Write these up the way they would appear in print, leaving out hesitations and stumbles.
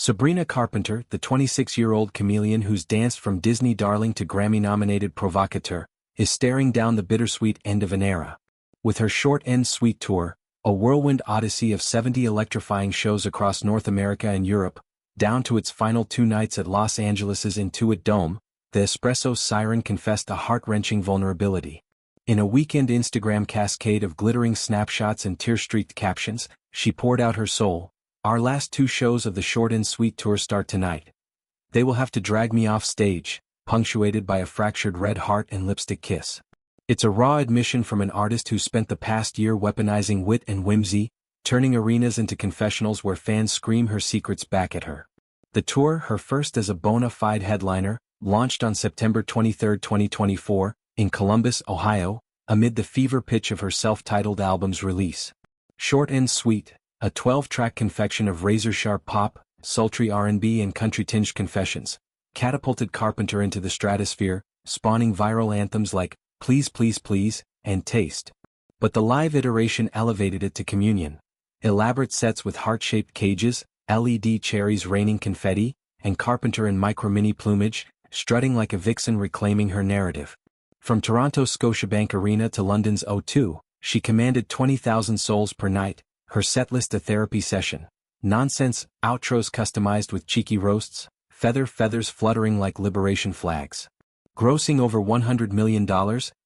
Sabrina Carpenter, the 26-year-old chameleon who's danced from Disney darling to Grammy-nominated provocateur, is staring down the bittersweet end of an era. With her Short End Sweet tour, a whirlwind odyssey of 70 electrifying shows across North America and Europe, down to its final 2 nights at Los Angeles' Intuit Dome, the Espresso siren confessed a heart-wrenching vulnerability. In a weekend Instagram cascade of glittering snapshots and tear-streaked captions, she poured out her soul. "Our last 2 shows of the Short and Sweet tour start tonight. They will have to drag me off stage," punctuated by a fractured red heart and lipstick kiss. It's a raw admission from an artist who spent the past year weaponizing wit and whimsy, turning arenas into confessionals where fans scream her secrets back at her. The tour, her first as a bona fide headliner, launched on September 23, 2024, in Columbus, Ohio, amid the fever pitch of her self-titled album's release. Short and Sweet, a 12-track confection of razor-sharp pop, sultry R&B and country-tinged confessions, catapulted Carpenter into the stratosphere, spawning viral anthems like "Please Please Please" and "Taste." But the live iteration elevated it to communion. Elaborate sets with heart-shaped cages, LED cherries raining confetti, and Carpenter in micro-mini plumage, strutting like a vixen reclaiming her narrative. From Toronto's Scotiabank Arena to London's O2, she commanded 20,000 souls per night, her setlist a therapy session. Nonsense outros customized with cheeky roasts, feathers fluttering like liberation flags. Grossing over $100 million,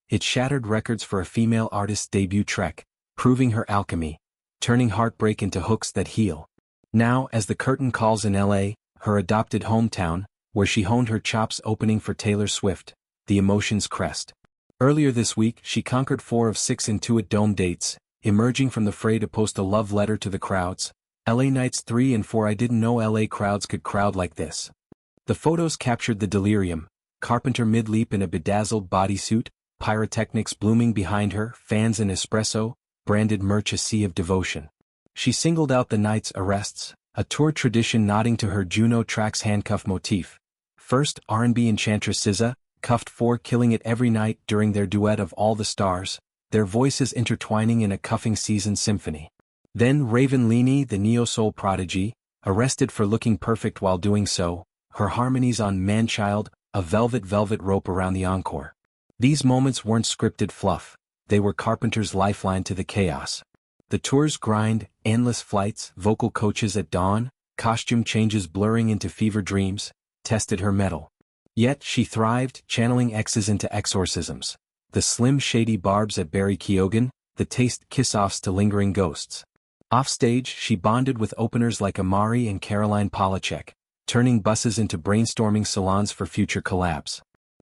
it shattered records for a female artist's debut trek, proving her alchemy, turning heartbreak into hooks that heal. Now, as the curtain calls in LA, her adopted hometown, where she honed her chops opening for Taylor Swift, the emotions crest. Earlier this week, she conquered 4 of 6 Intuit Dome dates, emerging from the fray to post a love letter to the crowds. LA Nights 3 and 4. I didn't know LA crowds could crowd like this. The photos captured the delirium. Carpenter mid-leap in a bedazzled bodysuit, pyrotechnics blooming behind her, fans in Espresso, branded merch a sea of devotion. She singled out the night's arrests, a tour tradition nodding to her Juno Tracks handcuff motif. First, R&B enchantress SZA, cuffed 4 killing it every night during their duet of All the Stars, their voices intertwining in a cuffing season symphony. Then Raven Leaney, the neo-soul prodigy, arrested for looking perfect while doing so, her harmonies on Man-Child, a velvet rope around the encore. These moments weren't scripted fluff, they were Carpenter's lifeline to the chaos. The tour's grind, endless flights, vocal coaches at dawn, costume changes blurring into fever dreams, tested her mettle. Yet she thrived, channeling X's into exorcisms. The slim shady barbs at Barry Keoghan, the taste kiss-offs to lingering ghosts. Offstage, she bonded with openers like Amari and Caroline Polachek, turning buses into brainstorming salons for future collabs.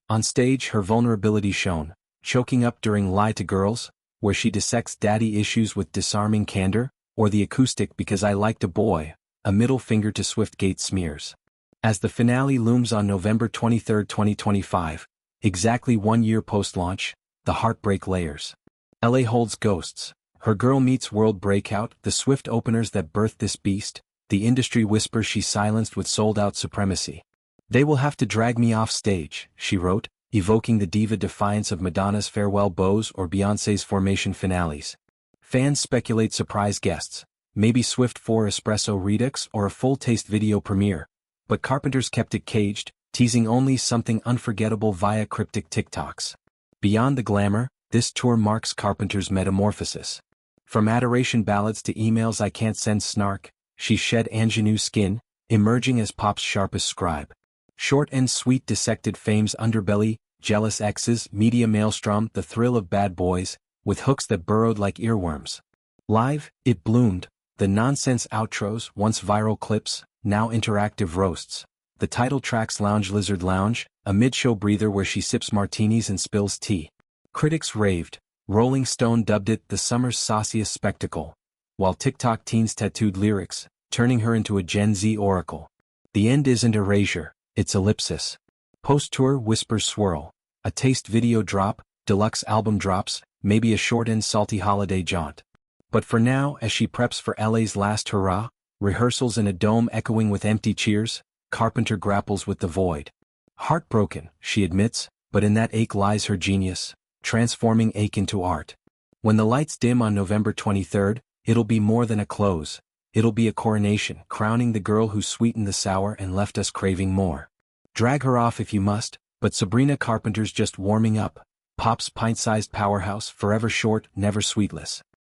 On stage, her vulnerability shone, choking up during Lie to Girls, where she dissects daddy issues with disarming candor, or the acoustic Because I Liked a Boy, a middle finger to Swiftgate smears. As the finale looms on November 23, 2025, exactly 1 year post-launch, the heartbreak layers. LA holds ghosts. Her Girl Meets World breakout, the Swift openers that birthed this beast, the industry whispers she silenced with sold-out supremacy. "They will have to drag me off stage," she wrote, evoking the diva defiance of Madonna's Farewell Bows or Beyoncé's Formation finales. Fans speculate surprise guests, maybe Swift 4 Espresso Redux or a full-taste video premiere. But Carpenter's kept it caged, teasing only something unforgettable via cryptic TikToks. Beyond the glamour, this tour marks Carpenter's metamorphosis. From adoration ballads to emails I can't send snark, she shed ingenue skin, emerging as pop's sharpest scribe. Short and Sweet dissected fame's underbelly, jealous exes, media maelstrom, the thrill of bad boys, with hooks that burrowed like earworms. Live, it bloomed, the nonsense outros, once viral clips, now interactive roasts. The title track's Lounge Lizard Lounge, a mid-show breather where she sips martinis and spills tea. Critics raved. Rolling Stone dubbed it the summer's sauciest spectacle, while TikTok teens tattooed lyrics, turning her into a Gen Z oracle. The end isn't erasure, it's ellipsis. Post-tour whispers swirl. A taste video drop, deluxe album drops, maybe a short and salty holiday jaunt. But for now, as she preps for LA's last hurrah, rehearsals in a dome echoing with empty cheers, Carpenter grapples with the void. Heartbroken, she admits, but in that ache lies her genius, transforming ache into art. When the lights dim on November 23, it'll be more than a close. It'll be a coronation, crowning the girl who sweetened the sour and left us craving more. Drag her off if you must, but Sabrina Carpenter's just warming up. Pop's pint-sized powerhouse, forever short, never sweetless.